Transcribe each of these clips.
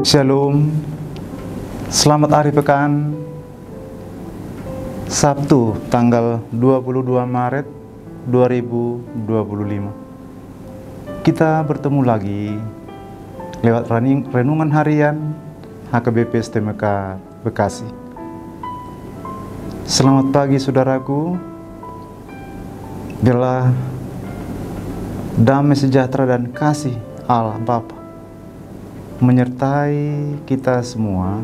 Shalom, selamat hari pekan Sabtu tanggal 22 Maret 2025. Kita bertemu lagi lewat renungan harian HKBP STMK Bekasi. Selamat pagi saudaraku. Biarlah damai sejahtera dan kasih Allah Bapa menyertai kita semua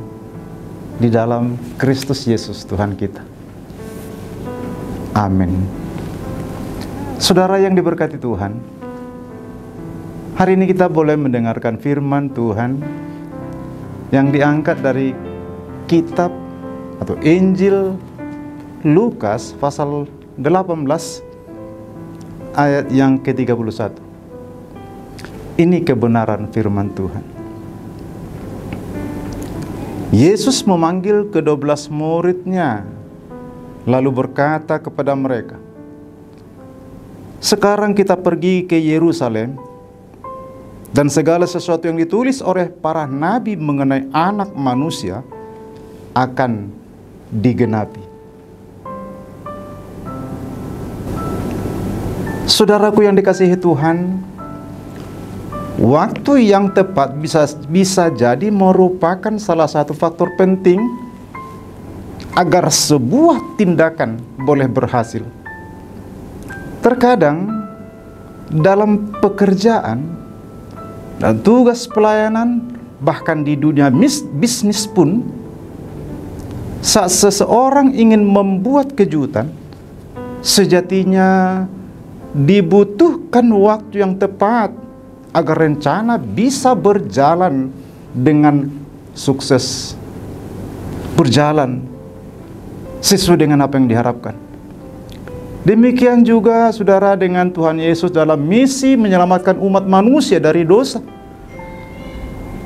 di dalam Kristus Yesus Tuhan kita. Amin. Saudara yang diberkati Tuhan, hari ini kita boleh mendengarkan firman Tuhan yang diangkat dari kitab atau Injil Lukas pasal 18 ayat yang ke-31. Ini kebenaran firman Tuhan. Yesus memanggil ke-12 murid-Nya, lalu berkata kepada mereka, "Sekarang kita pergi ke Yerusalem, dan segala sesuatu yang ditulis oleh para nabi mengenai Anak Manusia akan digenapi." Saudaraku yang dikasihi Tuhan, waktu yang tepat bisa jadi merupakan salah satu faktor penting agar sebuah tindakan boleh berhasil. Terkadang dalam pekerjaan dan tugas pelayanan, bahkan di dunia bisnis pun, saat seseorang ingin membuat kejutan, sejatinya dibutuhkan waktu yang tepat agar rencana bisa berjalan dengan sukses, berjalan sesuai dengan apa yang diharapkan. Demikian juga saudara dengan Tuhan Yesus dalam misi menyelamatkan umat manusia dari dosa.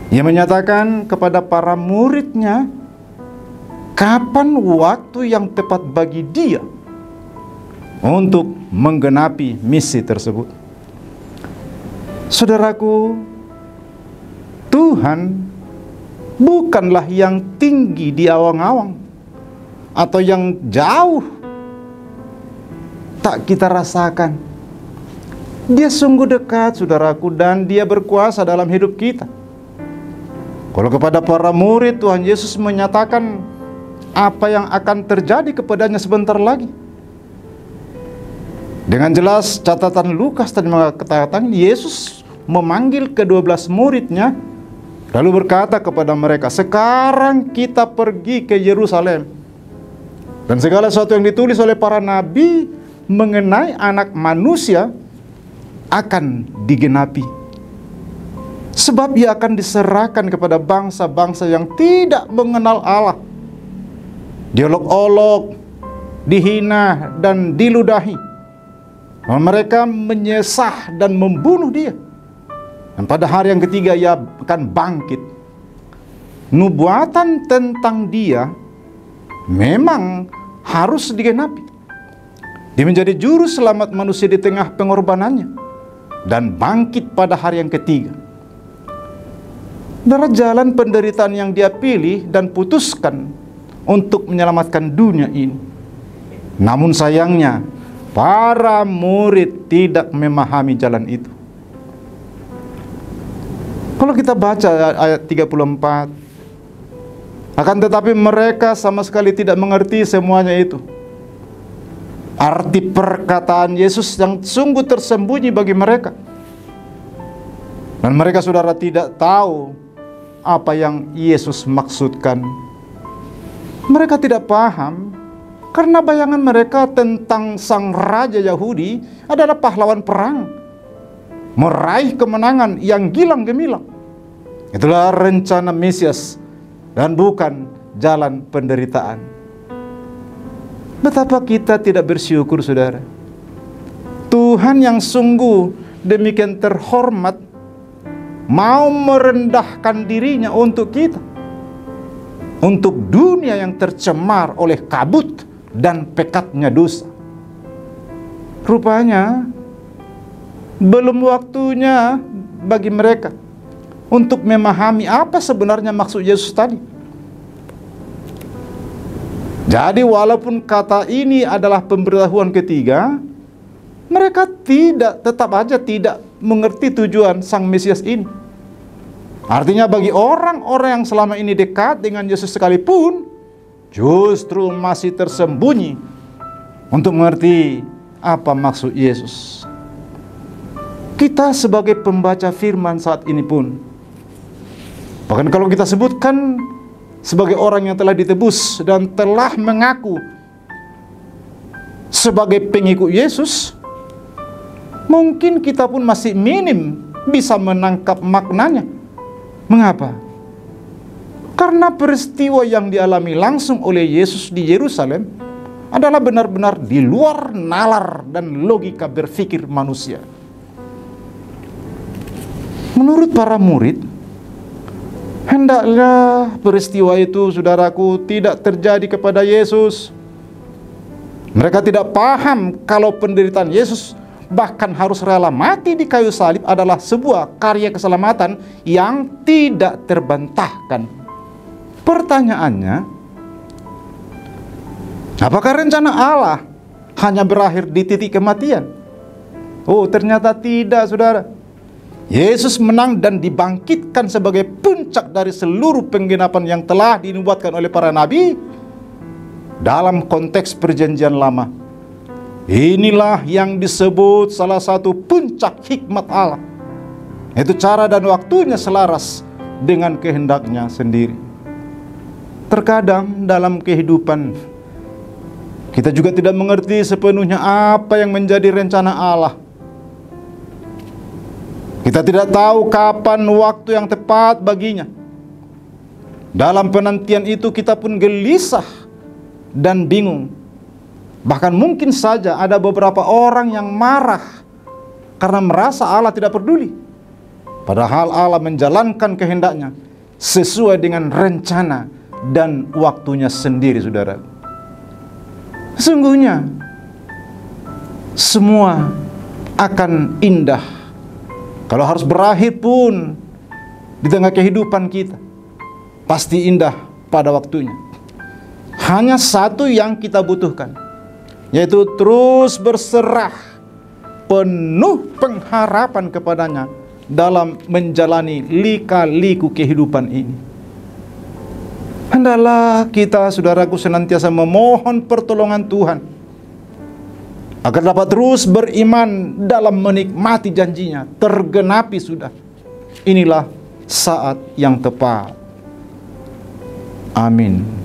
Ia menyatakan kepada para murid-Nya kapan waktu yang tepat bagi Dia untuk menggenapi misi tersebut. Saudaraku, Tuhan bukanlah yang tinggi di awang-awang atau yang jauh tak kita rasakan. Dia sungguh dekat, saudaraku, dan Dia berkuasa dalam hidup kita. Kalau kepada para murid, Tuhan Yesus menyatakan apa yang akan terjadi kepadanya sebentar lagi. Dengan jelas catatan Lukas tadi mengatakan Yesus memanggil ke-12 murid-Nya, lalu berkata kepada mereka, "Sekarang kita pergi ke Yerusalem, dan segala sesuatu yang ditulis oleh para nabi mengenai Anak Manusia akan digenapi. Sebab Ia akan diserahkan kepada bangsa-bangsa yang tidak mengenal Allah, diolok-olok, dihina, dan diludahi. Mereka menyesah dan membunuh Dia. Dan pada hari yang ketiga Ia akan bangkit." Nubuatan tentang Dia memang harus digenapi. Dia menjadi juru selamat manusia di tengah pengorbanannya dan bangkit pada hari yang ketiga. Dari jalan penderitaan yang Dia pilih dan putuskan untuk menyelamatkan dunia ini. Namun sayangnya para murid tidak memahami jalan itu. Kalau kita baca ayat 34, akan tetapi mereka sama sekali tidak mengerti semuanya itu. Arti perkataan Yesus yang sungguh tersembunyi bagi mereka. Dan mereka, saudara, tidak tahu apa yang Yesus maksudkan. Mereka tidak paham karena bayangan mereka tentang sang raja Yahudi adalah pahlawan perang, meraih kemenangan yang gilang gemilang. Itulah rencana Mesias dan bukan jalan penderitaan. Betapa kita tidak bersyukur, saudara. Tuhan yang sungguh demikian terhormat mau merendahkan dirinya untuk kita, untuk dunia yang tercemar oleh kabut dan pekatnya dosa. Rupanya belum waktunya bagi mereka untuk memahami apa sebenarnya maksud Yesus tadi. Jadi walaupun kata ini adalah pemberitahuan ketiga, mereka tetap aja tidak mengerti tujuan Sang Mesias ini. Artinya bagi orang-orang yang selama ini dekat dengan Yesus sekalipun, justru masih tersembunyi untuk mengerti apa maksud Yesus. Kita sebagai pembaca firman saat ini pun, bahkan kalau kita sebutkan sebagai orang yang telah ditebus dan telah mengaku sebagai pengikut Yesus, mungkin kita pun masih minim bisa menangkap maknanya. Mengapa? Karena peristiwa yang dialami langsung oleh Yesus di Yerusalem adalah benar-benar di luar nalar dan logika berpikir manusia. Menurut para murid, hendaknya peristiwa itu, saudaraku, tidak terjadi kepada Yesus. Mereka tidak paham kalau penderitaan Yesus bahkan harus rela mati di kayu salib adalah sebuah karya keselamatan yang tidak terbantahkan. Pertanyaannya, apakah rencana Allah hanya berakhir di titik kematian? Oh, ternyata tidak, saudara. Yesus menang dan dibangkitkan sebagai puncak dari seluruh penggenapan yang telah dinubuatkan oleh para nabi dalam konteks perjanjian lama. Inilah yang disebut salah satu puncak hikmat Allah, yaitu cara dan waktunya selaras dengan kehendaknya sendiri. Terkadang dalam kehidupan kita juga tidak mengerti sepenuhnya apa yang menjadi rencana Allah. Kita tidak tahu kapan waktu yang tepat baginya. Dalam penantian itu kita pun gelisah dan bingung. Bahkan mungkin saja ada beberapa orang yang marah karena merasa Allah tidak peduli. Padahal Allah menjalankan kehendaknya sesuai dengan rencana dan waktunya sendiri, saudara. Sesungguhnya semua akan indah. Kalau harus berakhir pun di tengah kehidupan kita, pasti indah pada waktunya. Hanya satu yang kita butuhkan, yaitu terus berserah penuh pengharapan kepadanya dalam menjalani lika-liku kehidupan ini. Hendaklah kita, saudaraku, senantiasa memohon pertolongan Tuhan agar dapat terus beriman dalam menikmati janjinya. Tergenapi sudah. Inilah saat yang tepat. Amin.